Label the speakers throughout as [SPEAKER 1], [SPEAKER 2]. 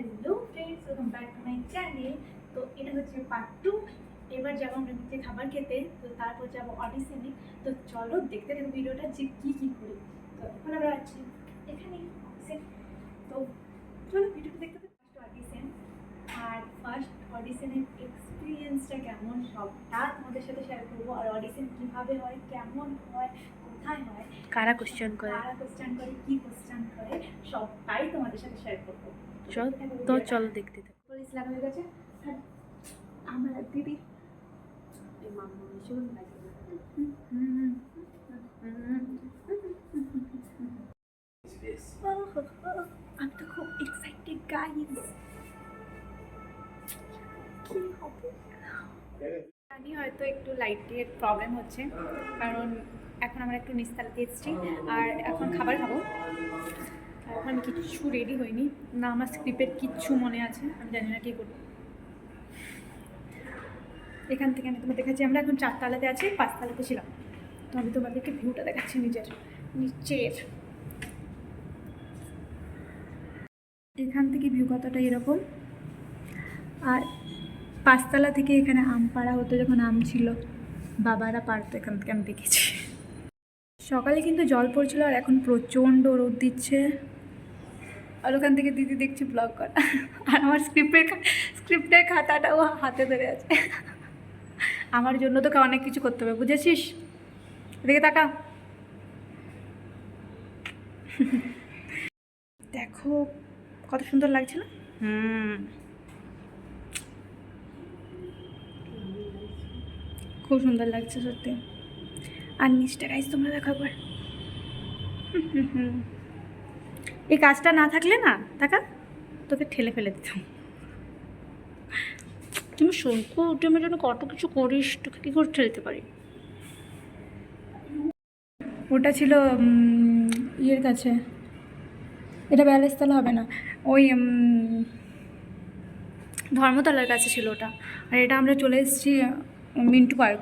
[SPEAKER 1] Hello friends, welcome back to my channel. তো এটা হচ্ছে পার্ট 2। এবার যাবো আমরা নিচে খাবার খেতে, তো তারপর যাবো অডিশনে। তো চলো দেখতে থাকো ভিডিওটা যে কী করি। তো এখন আমরা আছি এখানে অডিশন। তো চলো ভিডিওটা দেখতে থাকো। ফার্স্ট অডিশন, আর ফার্স্ট অডিশনের এক্সপিরিয়েন্সটা কেমন সবটা তোমাদের সাথে শেয়ার করবো। আর অডিশন কীভাবে হয়, কেমন হয়, কোথায় হয়,
[SPEAKER 2] কারা কোশ্চেন করে,
[SPEAKER 1] কি কোশ্চেন করে, সবটাই তোমাদের সাথে শেয়ার করবো।
[SPEAKER 2] তো চলো দেখতে থাকো।
[SPEAKER 1] পুলিশ লাগা হয়ে গেছে। আমার দিদি আমি তো খুব এক্সাইটেড গাইস। কি হবে জানি, হয়তো একটু লাইটের প্রবলেম হচ্ছে, কারণ এখন আমরা একটু নিস্তালাতে এসেছি আর এখন খাবার খাবো। এখন আমি কিচ্ছু রেডি হইনি না, আমার স্ক্রিপ্টের কিচ্ছু মনে আছে, আমি জানি না কী করবো। এখান থেকে আমি তোমার দেখাচ্ছি, আমরা এখন 4 তলাতে আছি, 5 তলাতে ছিলাম। তো আমি তোমাদেরকে ভিউটা দেখাচ্ছি নিচের। এখান থেকে ভিউ কতটা এরকম। আর 5 তলা থেকে এখানে আম পাড়া হতো, যখন আম ছিল বাবারা পারতো, এখান থেকে আমি দেখেছি। সকালে কিন্তু জল পড়ছিল আর এখন প্রচণ্ড রোদ দিচ্ছে। আর ওখান থেকে দিদি দেখছি ব্লগ করা, আর আমার স্ক্রিপ্টের খাতাটাও হাতে ধরে আছে। আমার জন্য তোকে অনেক কিছু করতে হবে, বুঝেছিস? দেখে তাকা, দেখো কত সুন্দর লাগছে না? খুব সুন্দর লাগছে সত্যি। আর নিচটা গাইস তোমরা দেখো একবার। এই কাজটা না থাকলে না টাকা তোকে ঠেলে ফেলে দিতাম। তুমি শঙ্কু উঠেমের জন্য কত কিছু করিস, তোকে কী করে ঠেলতে পারি? ওটা ছিল ইয়ের কাছে, এটা ব্যালেস্তলা হবে না, ওই ধর্মতলার কাছে ছিল ওটা। আর এটা আমরা চলে এসেছি মিন্টু পার্ক।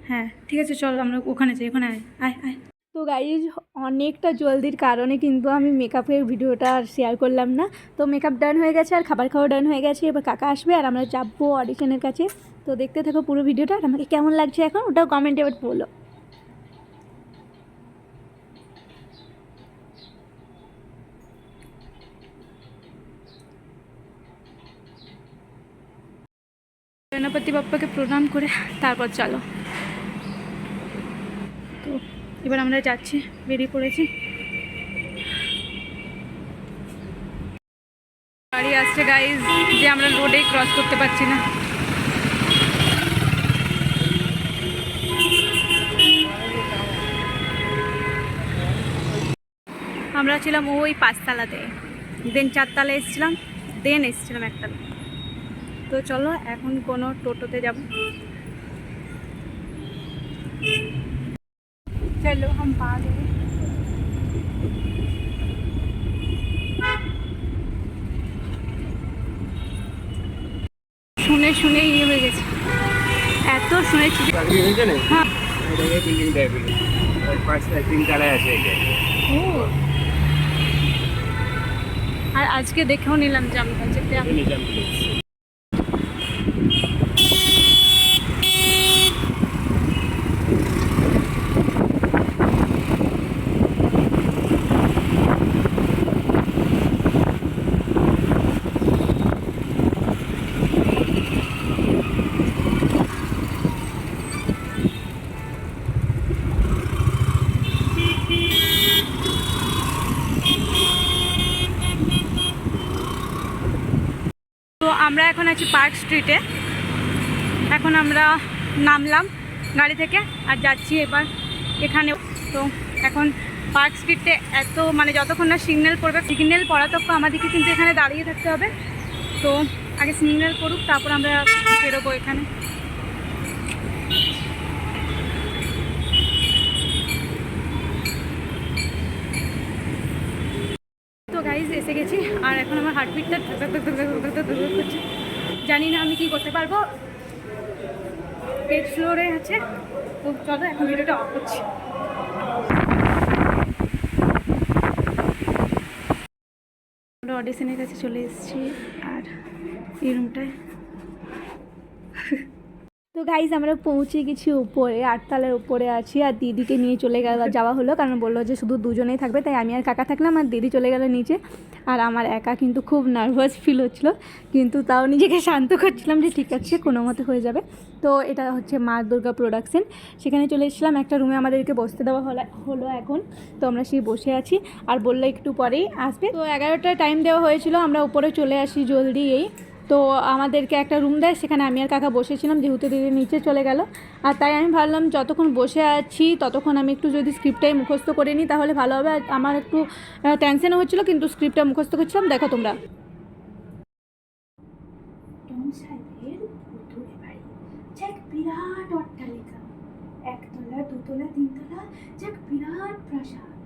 [SPEAKER 1] হ্যাঁ ঠিক আছে, চল আমরা ওখানে যাই, ওখানে আয় আয় আয়। তো গাইজ অনেকটা জলদির কারণে কিন্তু আমি মেকআপের ভিডিওটা আর শেয়ার করলাম না। তো মেকআপ ডান হয়ে গেছে আর খাবার খাওয়া ডান হয়ে গেছে। এবার কাকা আসবে আর আমরা যাবো অডিশনের কাছে। তো দেখতে থাকো পুরো ভিডিওটা, আর আমাকে কেমন লাগছে এখন ওটাও কমেন্টে এবার বলো। গণপতি বাপ্পাকে প্রণাম করে তারপর চলো। তো এবার আমরা যাচ্ছি, বেরিয়ে পড়েছি। গাড়ি আসছে গাইজ, যে আমরা রোডেই ক্রস করতে পারছি না। আমরা ছিলাম ওই 5 তলাতে, দেন 4 তলায় এসেছিলাম, দেন এসেছিলাম 1 তলা। তো চলো এখন কোনো টোটোতে যাব। চলো हम पा गए। শুনে শুনে ইয়ে হয়ে গেছে, এত শুনেছি। হ্যাঁ আর আজকে দেখেও নিলাম জামগঞ্জেতে আমি। তো আমরা এখন আছি পার্ক স্ট্রিটে। এখন আমরা নামলাম গাড়ি থেকে আর যাচ্ছি এবার এখানে। তো এখন পার্ক স্ট্রিটে এত মানে যতক্ষণ না সিগন্যাল পড়বে, সিগন্যাল পড়া তখন আমাদেরকে কিন্তু এখানে দাঁড়িয়ে থাকতে হবে। তো আগে সিগন্যাল পড়ুক, তারপর আমরা বেরোবো এখানে। তো গাইজ এসে গেছি, আর এখন আমার হার্টবিটটা করছে, জানি না আমি কি করতে পারবো। 8 ফ্লোরে আছে। তো চলো এখন ভিডিওটা অফ করছি। অডিশনের কাছে চলে এসেছি আর এই রুমটায়। তো গাইজ আমরা পৌঁছে গেছি উপরে, 8তলার উপরে আছি। আর দিদিকে নিয়ে চলে যাওয়া হলো, কারণ বললো যে শুধু দুজনেই থাকবে, তাই আমি আর কাকা থাকলাম আর দিদি চলে গেল নিচে। আর আমার একা কিন্তু খুব নার্ভাস ফিল হচ্ছিলো, কিন্তু তাও নিজেকে শান্ত করছিলাম যে ঠিক আছে কোনো মতে হয়ে যাবে। তো এটা হচ্ছে মা দুর্গা প্রোডাকশন, সেখানে চলে এসেছিলাম। একটা রুমে আমাদেরকে বসতে দেওয়া হলো এখন। তো আমরা সেই বসে আছি আর বললো একটু পরেই আসবে। তো 11টার টাইম দেওয়া হয়েছিল, আমরা উপরে চলে আসি জলদি। তো আমাদেরকে একটা রুম দেয়, সেখানে আমি আর কাকা বসেছিলাম, যেহেতু দিদি নিচে চলে গেল। আর তাই আমি ভাবলাম যতক্ষণ বসে আছি ততক্ষণ আমি একটু যদি স্ক্রিপ্টটাই মুখস্থ করে নিই তাহলে ভালো হবে। আর আমার একটু টেনশনও হচ্ছিলো, কিন্তু স্ক্রিপ্টটা মুখস্থ করছিলাম। দেখো তোমরা, বিরাট অট্টালিকা, 1তলা 2তলা 3তলা, যাক বিরাট প্রাসাদ।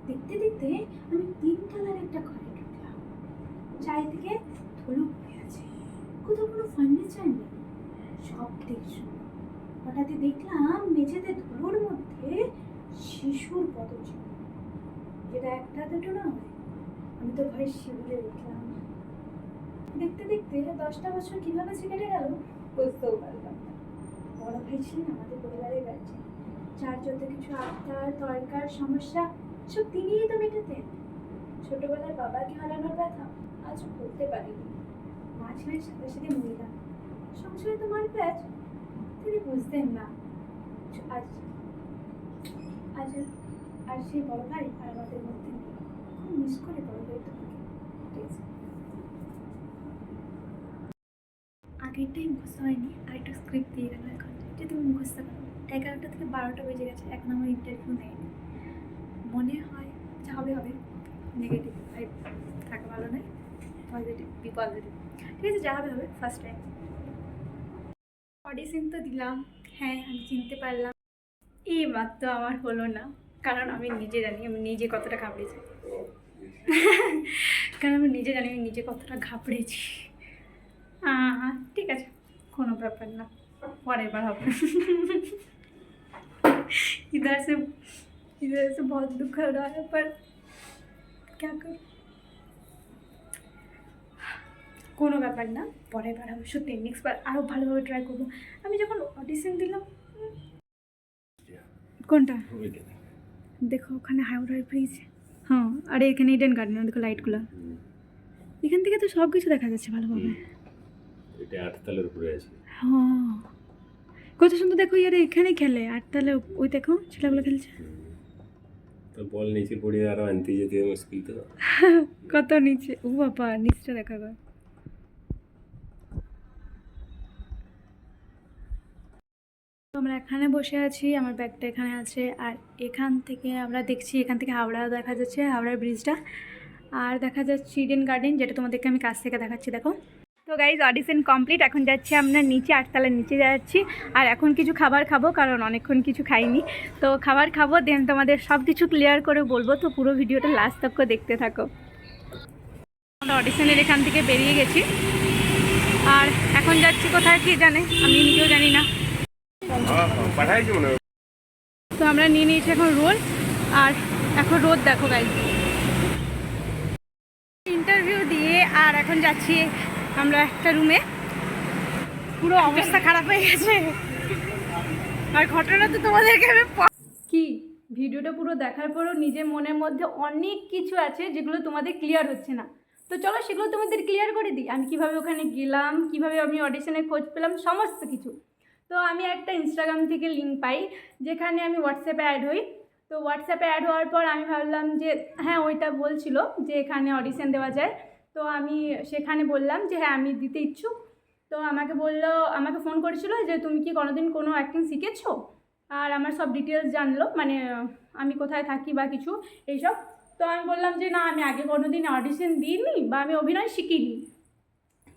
[SPEAKER 1] দেখতে দেখতে আমি 3তলার একটা ঘরে ঢুকলাম। চারিদিকে ধুলো পড়ে আছে, কোথাও কোনো ফার্নিচার নেই, সব দেখছো। হঠাৎই দেখলাম মেঝেতে ধুলোর মধ্যে শিশুর পদচিহ্ন, যেটা একটা দুটো নয়। আমি তো ভয়ে শিউরে উঠলাম। দেখতে দেখতে 10টা বছর কিভাবে কেটে গেল বুঝতেও পারলাম না। বড় ভাই ছিলেন আমাদের পরিবারের গার্জেন, যার যত কিছু আবদার দরকার সমস্যা সব তিনিই তো মেটাতেন। ছোটবেলায় বাবাকে হারানোর ব্যথা আজও বলতে পারিনি। মা ছিলেন সাথে সাথে মহিলা, সংসারে তো মার প্যাচ তিনি বুঝতেন না। আজ আজ আর সেই বড় ভাই আর আমাদের মধ্যে নেই। খুব মিস করে বড় ভাই তোমাকে। আগেরটাই মুখস্থ হয়নি, আর একটু স্ক্রিপ্ট দিয়ে গেল এখন যে তুমি মুখস্থ করো। 11টা থেকে 12টা বেজে গেছে, এখন আমার ইন্টারভিউ নেয়নি। মনে হয় যা হবে হবে, নেগেটিভ ভাইব থাকা ভালো নয়, পজিটিভ বি পজিটিভ। ঠিক আছে, যা হবে হবে, ফার্স্ট টাইম। অডিশন তো দিলাম, হ্যাঁ আমি চিনতে পারলাম। এইবার তো আমার হলো না, কারণ আমি নিজে জানি আমি নিজে কতটা ঘাবড়েছি। কারণ আমি নিজে জানি আমি নিজে কতটা ঘাবড়েছি। ঠিক আছে, কোনো ব্যাপার না, পরের বার হবে। इधर से बहुत दुख हो रहा है, पर क्या करूं। কোনো ব্যাপার না, পরের বার হবে, সত্যি নেক্সট বার আরও ভালোভাবে ট্রাই করবো। আমি যখন অডিশন দিলাম, কোনটা দেখো ওখানে হাওড়ার ব্রিজ, হ্যাঁ, আর এখানে ইডেন গার্ডেন, দেখো লাইটগুলো, এখান থেকে তো সব কিছু দেখা যাচ্ছে ভালোভাবে।
[SPEAKER 3] এটা 8তলার উপরে আছে।
[SPEAKER 1] হ্যাঁ, কত সুন্দর। দেখো ইয়ারে এখানে খেলে 8তলা, ওই দেখো ছেলেগুলো খেলছে।
[SPEAKER 3] তো বল নিচে পড়ে আরো আনতে যেতে মুশকিল তো।
[SPEAKER 1] কত নিচে, ও বাবা, নিচটা দেখা গেল। আমরা এখানে বসে আছি, আমার ব্যাগটা এখানে আছে। আর এখান থেকে আমরা দেখছি, এখান থেকে হাওড়া দেখা যাচ্ছে, হাওড়ার ব্রিজটা। আর দেখা যাচ্ছে ইডেন গার্ডেন, যেটা তোমাদেরকে আমি কাছ থেকে দেখাচ্ছি। দেখো তো গাইজ, অডিশন কমপ্লিট। এখন যাচ্ছি আমরা নিচে, 8তলার নিচে যাচ্ছি। আর এখন কিছু খাবার খাবো, কারণ অনেকক্ষণ কিছু খাইনি। তো খাবার খাবো, দেন তোমাদের সব কিছু ক্লিয়ার করে বলবো। তো পুরো ভিডিওটা লাস্ট তক দেখতে থাকো। আমরা অডিশনের এখান থেকে বেরিয়ে গেছি, আর এখন যাচ্ছি কোথায় কি জানে, আমি নিজেও জানি না। তো আমরা নিয়ে নিয়েছি এখন রোল, আর এখন রোদ দেখো গাইজ। ইন্টারভিউ দিয়ে আর এখন যাচ্ছি আমরা একটা রুমে। পুরো অবস্থা খারাপ হয়ে গেছে, আর ঘটনা তো তোমাদেরকে আমি কি ভিডিওটা পুরো দেখার পরও নিজের মনের মধ্যে অনেক কিছু আছে যেগুলো তোমাদের ক্লিয়ার হচ্ছে না। তো চলো সেগুলো তোমাদের ক্লিয়ার করে দিই। আমি কিভাবে ওখানে গেলাম, কিভাবে আমি অডিশনে খোঁজ পেলাম, সমস্ত কিছু। তো আমি একটা ইনস্টাগ্রাম থেকে লিঙ্ক পাই, যেখানে আমি হোয়াটসঅ্যাপে অ্যাড হই। তো হোয়াটসঅ্যাপে অ্যাড হওয়ার পর আমি ভাবলাম যে হ্যাঁ, ওইটা বলছিল যে এখানে অডিশন দেওয়া যায়। তো আমি সেখানে বললাম যে হ্যাঁ আমি দিতে ইচ্ছুক। তো আমাকে ফোন করেছিল যে তুমি কি কোনোদিন কোনো অ্যাক্টিং শিখেছো, আর আমার সব ডিটেলস জানলো, মানে আমি কোথায় থাকি বা কিছু এইসব। তো আমি বললাম যে না, আমি আগে কোনো দিন অডিশন দিইনি বা আমি অভিনয় শিখিনি।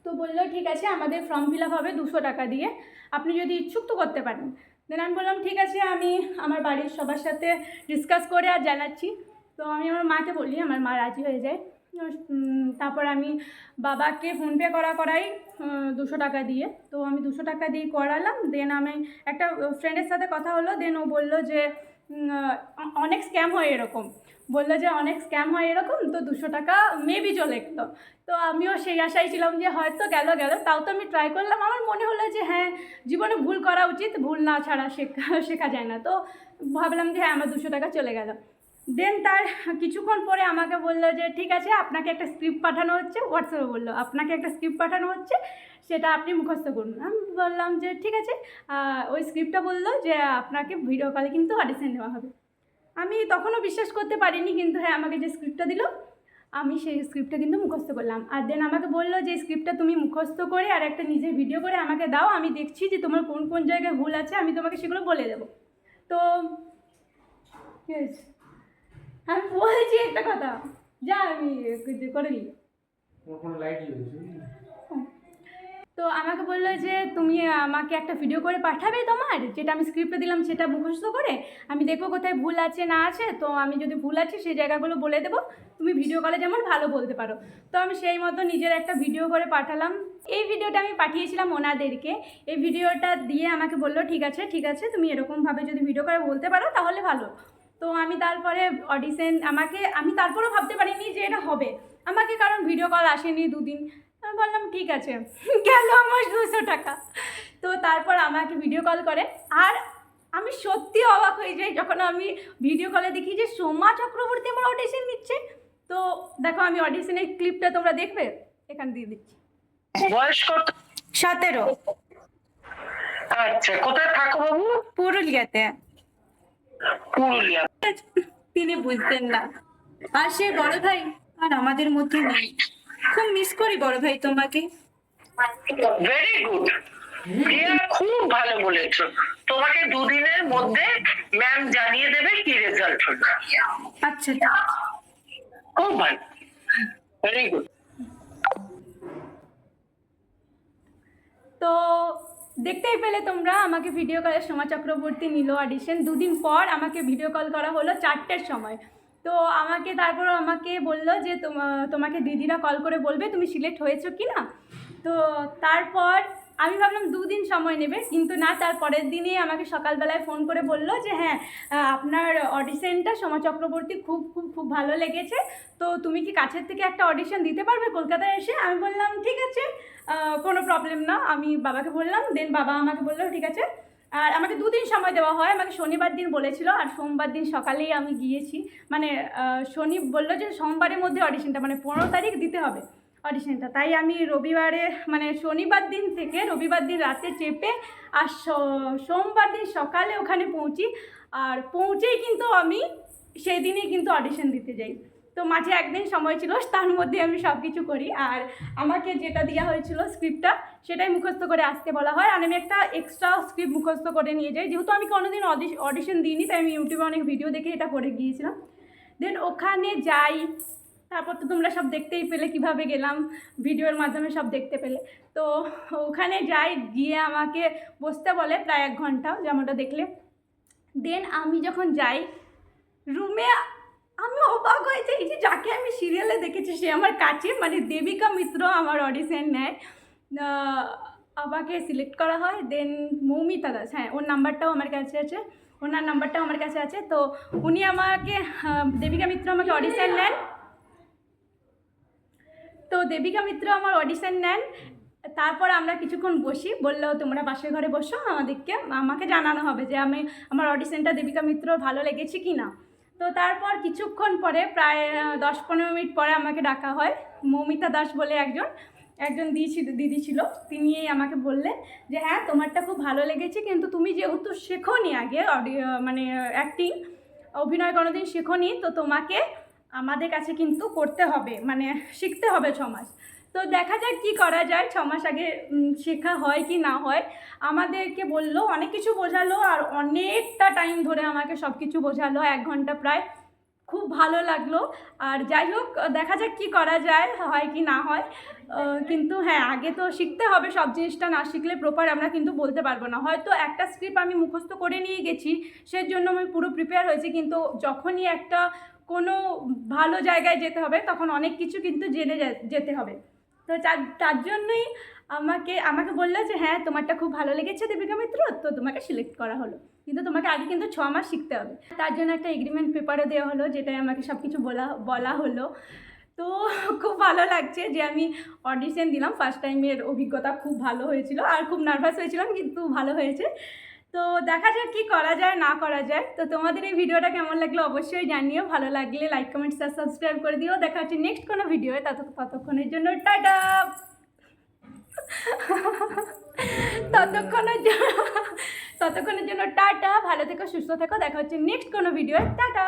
[SPEAKER 1] তো বললো ঠিক আছে, আমাদের ফর্ম ফিল আপ হবে 200 টাকা দিয়ে, আপনি যদি ইচ্ছুক তো করতে পারেন। দেন আমি বললাম ঠিক আছে, আমি আমার বাড়ির সবার সাথে ডিসকাস করে আর জানাচ্ছি। তো আমি আমার মাকে বলি, আমার মা রাজি হয়ে যায়। তারপর আমি বাবাকে ফোনপে করাই 200 টাকা দিয়ে। তো আমি 200 টাকা দিয়ে করালাম। দেন আমি একটা ফ্রেন্ডের সাথে কথা হলো, দেন ও বললো যে অনেক স্ক্যাম হয় এরকম। বললো যে অনেক স্ক্যাম হয় এরকম, তো 200 টাকা মেবি চলে যেত। তো আমিও সেই আশায় ছিলাম যে হয়তো গেল, তাও তো আমি ট্রাই করলাম। আমার মনে হলো যে হ্যাঁ, জীবনে ভুল করা উচিত, ভুল না ছাড়া শেখা যায় না। তো ভাবলাম যে হ্যাঁ, আমার 200 টাকা চলে গেল। দেন তার কিছুক্ষণ পরে আমাকে বললো যে ঠিক আছে, আপনাকে একটা স্ক্রিপ্ট পাঠানো হচ্ছে, হোয়াটসঅ্যাপে বললো আপনাকে একটা স্ক্রিপ্ট পাঠানো হচ্ছে, সেটা আপনি মুখস্থ করুন। আমি বললাম যে ঠিক আছে। ওই স্ক্রিপ্টটা বললো যে আপনাকে ভিডিও কলে কিন্তু অডিশন দেওয়া হবে। আমি তখনও বিশ্বাস করতে পারিনি, কিন্তু হ্যাঁ, আমাকে যে স্ক্রিপ্টটা দিল আমি সেই স্ক্রিপ্টটা কিন্তু মুখস্থ করলাম। আর দেন আমাকে বললো যে স্ক্রিপ্টটা তুমি মুখস্থ করে আর একটা নিজের ভিডিও করে আমাকে দাও, আমি দেখছি যে তোমার কোন কোন জায়গায় ভুল আছে, আমি তোমাকে সেগুলো বলে দেবো। তো আমি বলছি একটা কথা, যা আমি করে নিই। তো আমাকে বললো যে তুমি আমাকে একটা ভিডিও করে পাঠাবে তোমার, যেটা আমি স্ক্রিপ্টে দিলাম সেটা মুখস্থ করে, আমি দেখবো কোথায় ভুল আছে না আছে। তো আমি যদি ভুল আছে সেই জায়গাগুলো বলে দেবো, তুমি ভিডিও কলে যেমন ভালো বলতে পারো। তো আমি সেই মতো নিজের একটা ভিডিও করে পাঠালাম। এই ভিডিওটা আমি পাঠিয়েছিলাম ওনাদেরকে। এই ভিডিওটা দিয়ে আমাকে বললো ঠিক আছে তুমি এরকমভাবে যদি ভিডিও করে বলতে পারো তাহলে ভালো। তো আমি তারপরে অডিশন, আমি তারপরেও ভাবতে পারিনি যে এটা হবে আমাকে, কারণ ভিডিও কল আসেনি 2 দিন। আমি বললাম ঠিক আছে, গেল আমার 200 টাকা। তো তারপর আমাকে ভিডিও কল করে, আর আমি সত্যি অবাক হয়ে যাই যখন আমি ভিডিও কলে দেখি যে সোমা চক্রবর্তী আমার অডিশন দিচ্ছে। তো দেখো, আমি অডিশনের ক্লিপটা তোমরা দেখবে, এখানে দিয়ে দিচ্ছি।
[SPEAKER 4] বয়স কত?
[SPEAKER 1] 17।
[SPEAKER 4] আচ্ছা, কোথায় থাকো বাবু?
[SPEAKER 1] পুরুলিয়াতে।
[SPEAKER 4] পুরুলিয়া।
[SPEAKER 1] তিনি বুঝতেন না, আর সে বড় ভাই আর আমাদের মধ্যে নেই। খুব মিস করি বড় ভাই তোমাকে।
[SPEAKER 4] ভেরি গুড প্রিয়া, খুব ভালো বলেছো। তোমাকে 2 দিনের মধ্যে ম্যাম জানিয়ে দেবে কি রেজাল্ট হলো।
[SPEAKER 1] আচ্ছা,
[SPEAKER 4] খুব ভালো, ভেরি গুড।
[SPEAKER 1] তো দেখতেই পেলে তোমরা, আমাকে ভিডিও কলে সোমা চক্রবর্তী নিল অডিশন। 2 দিন পর আমাকে ভিডিও কল করা হলো 4টের সময়। তো তারপর আমাকে বললো যে তোমাকে দিদিরা কল করে বলবে তুমি সিলেক্ট হয়েছো কি না। তো তারপর আমি ভাবলাম 2 দিন সময় নেবে, কিন্তু না, তার পরের দিনই আমাকে সকালবেলায় ফোন করে বললো যে হ্যাঁ, আপনার অডিশনটা সোমা চক্রবর্তী খুব খুব খুব ভালো লেগেছে, তো তুমি কি কাছের থেকে একটা অডিশন দিতে পারবে কলকাতায় এসে। আমি বললাম ঠিক আছে, কোনো প্রবলেম না। আমি বাবাকে বললাম, দেন বাবা আমাকে বললো ঠিক আছে। আর আমাকে 2 দিন সময় দেওয়া হয়, আমাকে শনিবার দিন বলেছিল, আর সোমবার দিন সকালেই আমি গিয়েছি। মানে শনি বললো যে সোমবারের মধ্যে অডিশনটা, মানে 15 তারিখ দিতে হবে অডিশনটা। তাই আমি রবিবারে, মানে শনিবার দিন থেকে রবিবার দিন রাতে চেপে আর সোমবার দিন সকালে ওখানে পৌঁছি। আর পৌঁছেই কিন্তু আমি সেই দিনই কিন্তু অডিশন দিতে যাই। তো মাঝে একদিন সময় ছিল, তার মধ্যে আমি সব কিছু করি। আর আমাকে যেটা দেওয়া হয়েছিল স্ক্রিপ্টটা, সেটাই মুখস্থ করে আসতে বলা হয়। আর আমি একটা এক্সট্রা স্ক্রিপ্ট মুখস্থ করে নিয়ে যাই, যেহেতু আমি কোনোদিন অডিশন দিইনি, তাই আমি ইউটিউবে অনেক ভিডিও দেখে এটা করে গিয়েছিলাম। দেন ওখানে যাই, তারপর তো তোমরা সব দেখতেই পেলে কিভাবে গেলাম, ভিডিওর মাধ্যমে সব দেখতে পেলে। তো ওখানে যাই, গিয়ে আমাকে বসতে বলে প্রায় 1 ঘন্টা, যেমনটা দেখলে। দেন আমি যখন যাই রুমে, আমি অবাক হয়েছে, এই যে যাকে আমি সিরিয়ালে দেখেছি সে আমার কাছে, মানে দেবিকা মিত্র আমার অডিশন নেয়, আমাকে সিলেক্ট করা হয়। দেন মৌমিতা দাস, হ্যাঁ ওর নাম্বারটাও আমার কাছে আছে, ওনার নাম্বারটাও আমার কাছে আছে। তো উনি আমাকে, দেবিকা মিত্র আমাকে অডিশন নেন। তো দেবিকা মিত্র আমার অডিশন নেন। তারপর আমরা কিছুক্ষণ বসি, বললো তোমরা পাশের ঘরে বসো, আমাকে জানানো হবে যে আমার অডিশনটা দেবিকা মিত্র ভালো লেগেছে কি না। তো তারপর কিছুক্ষণ পরে, প্রায় 10-15 মিনিট পরে আমাকে ডাকা হয়। মৌমিতা দাস বলে একজন দিদি ছিল, তিনি আমাকে বললেন যে হ্যাঁ, তোমারটা খুব ভালো লেগেছে, কিন্তু তুমি যেহেতু শেখোনি আগে মানে অ্যাক্টিং, অভিনয় কোনোদিন শেখোনি, তো তোমাকে আমাদের কাছে কিন্তু করতে হবে, মানে শিখতে হবে 6 মাস। তো দেখা যাক কী করা যায়, 6 মাস আগে শেখা হয় কি না হয়। আমাদেরকে বললো, অনেক কিছু বোঝালো, আর অনেকটা টাইম ধরে আমাকে সব কিছু বোঝালো, 1 ঘন্টা প্রায়। খুব ভালো লাগলো। আর যাই হোক, দেখা যাক কী করা যায়, হয় কি না হয়। কিন্তু হ্যাঁ, আগে তো শিখতে হবে, সব জিনিসটা না শিখলে প্রপার আমরা কিন্তু বলতে পারবো না। হয়তো একটা স্ক্রিপ্ট আমি মুখস্থ করে নিয়ে গেছি, সেজন্য আমি পুরো প্রিপেয়ার হয়েছি, কিন্তু যখনই কোনো ভালো জায়গায় যেতে হবে তখন অনেক কিছু কিন্তু জেনে যেতে হবে। তো তার জন্যই আমাকে বললো যে হ্যাঁ তোমারটা খুব ভালো লেগেছে দীপিকা মিত্র, তো তোমাকে সিলেক্ট করা হলো, কিন্তু তোমাকে আগে কিন্তু 6 মাস শিখতে হবে। তার জন্য একটা এগ্রিমেন্ট পেপারও দেওয়া হলো, যেটাই আমাকে সব কিছু বলা হলো। তো খুব ভালো লাগছে যে আমি অডিশন দিলাম, ফার্স্ট টাইমের অভিজ্ঞতা খুব ভালো হয়েছিল, আর খুব নার্ভাস হয়েছিলাম কিন্তু ভালো হয়েছে। তো দেখা যাক কী করা যায় না করা যায়। তো তোমাদের এই ভিডিওটা কেমন লাগলো অবশ্যই জানিও, ভালো লাগলে লাইক কমেন্ট শেয়ার সাবস্ক্রাইব করে দিও। দেখা হচ্ছে নেক্সট কোনো ভিডিওয়ে, ততক্ষণের জন্য টাটা। ততক্ষণের জন্য টাটা, ভালো থেকো সুস্থ থেকো, দেখা হচ্ছে নেক্সট কোনো ভিডিওয়ে, টাটা।